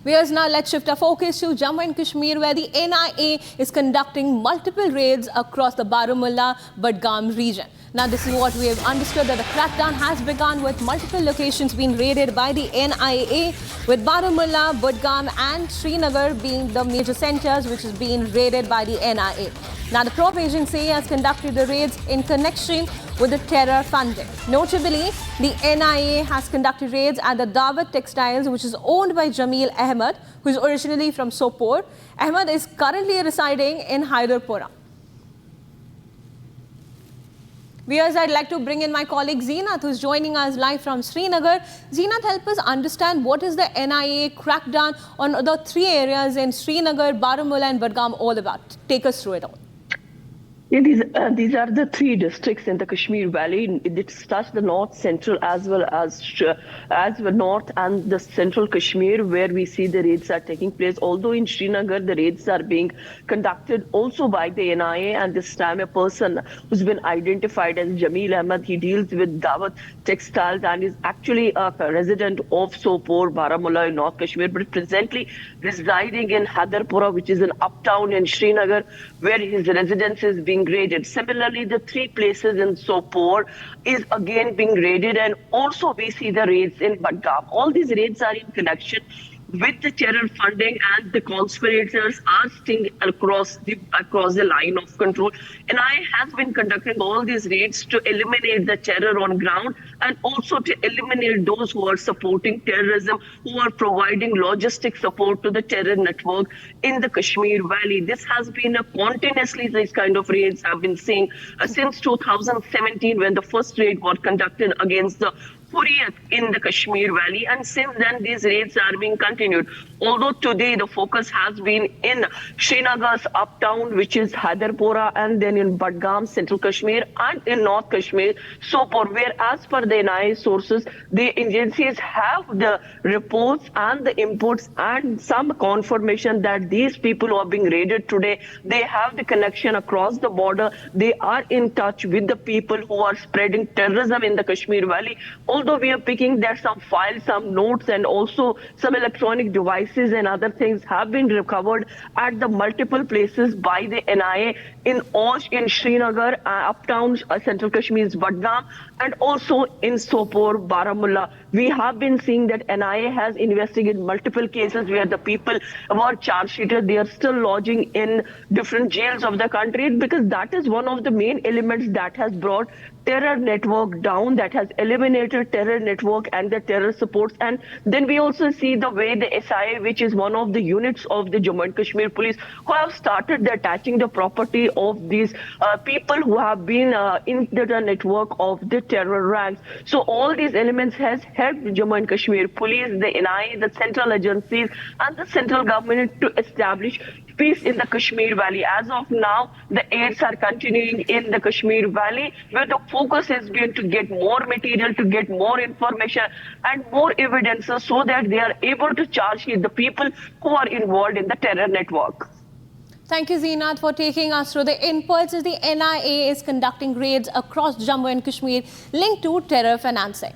Whereas now let's shift our focus to Jammu and Kashmir, where the NIA is conducting multiple raids across the Baramulla-Budgam region. Now this is what we have understood, that the crackdown has begun with multiple locations being raided by the NIA, with Baramulla, Budgam and Srinagar being the major centres which is being raided by the NIA. Now the probe agency has conducted the raids in connection with the terror funding. Notably, the NIA has conducted raids at the Dawat Textiles, which is owned by Jamil Ahmed, who is originally from Sopore. Ahmed is currently residing in Hyderpura. Viewers, I'd like to bring in my colleague Zeenat, who's joining us live from Srinagar. Zeenat, help us understand what is the NIA crackdown on the three areas in Srinagar, Baramulla and Budgam all about. Take us through it all. Yeah, these are the three districts in the Kashmir Valley. It touches the north, central, as well as the north and the central Kashmir, where we see the raids are taking place. Although in Srinagar, the raids are being conducted also by the NIA, and this time a person who's been identified as Jamil Ahmed. He deals with Dawat Textiles and is actually a resident of Sopore, Baramulla in North Kashmir, but presently residing in Hyderpura, which is an uptown in Srinagar, where his residence is being raided. Similarly, the three places in Sopore is again being raided, and also we see the raids in Budgam. All these raids are in connection with the terror funding, and the conspirators are staying across the line of control. NIA has been conducting all these raids to eliminate the terror on ground, and also to eliminate those who are supporting terrorism, who are providing logistic support to the terror network in the Kashmir Valley. This has been continuously, these kind of raids have been seen since 2017, when the first raid was conducted against the Hurriyat in the Kashmir Valley, and since then these raids are being continued. Although today the focus has been in Srinagar's uptown, which is Hyderpura, and then in Budgam, Central Kashmir, and in North Kashmir, Sopore, where as per the NIA sources, the agencies have the reports and the inputs and some confirmation that these people who are being raided today, they have the connection across the border. They are in touch with the people who are spreading terrorism in the Kashmir Valley. Although we are picking that some files, some notes, and also some electronic devices and other things have been recovered at the multiple places by the NIA in Srinagar, uptown, Central Kashmir's Budgam, and also in Sopore, Baramulla. We have been seeing that NIA has investigated multiple cases where the people were charge sheeted. They are still lodging in different jails of the country, because that is one of the main elements that has brought terror network down, that has eliminated terror network and the terror supports. And then we also see the way the SIA, which is one of the units of the Jammu and Kashmir police, who have started attaching the property of these people who have been in the network of the terror ranks. So all these elements has helped Jammu and Kashmir police, the NIA, the central agencies and the central government to establish peace in the Kashmir Valley. As of now, the raids are continuing in the Kashmir Valley, where the focus is going to get more material, to get more information and more evidences, so that they are able to charge the people who are involved in the terror network. Thank you, Zeenat, for taking us through the inputs as the NIA is conducting raids across Jammu and Kashmir linked to terror financing.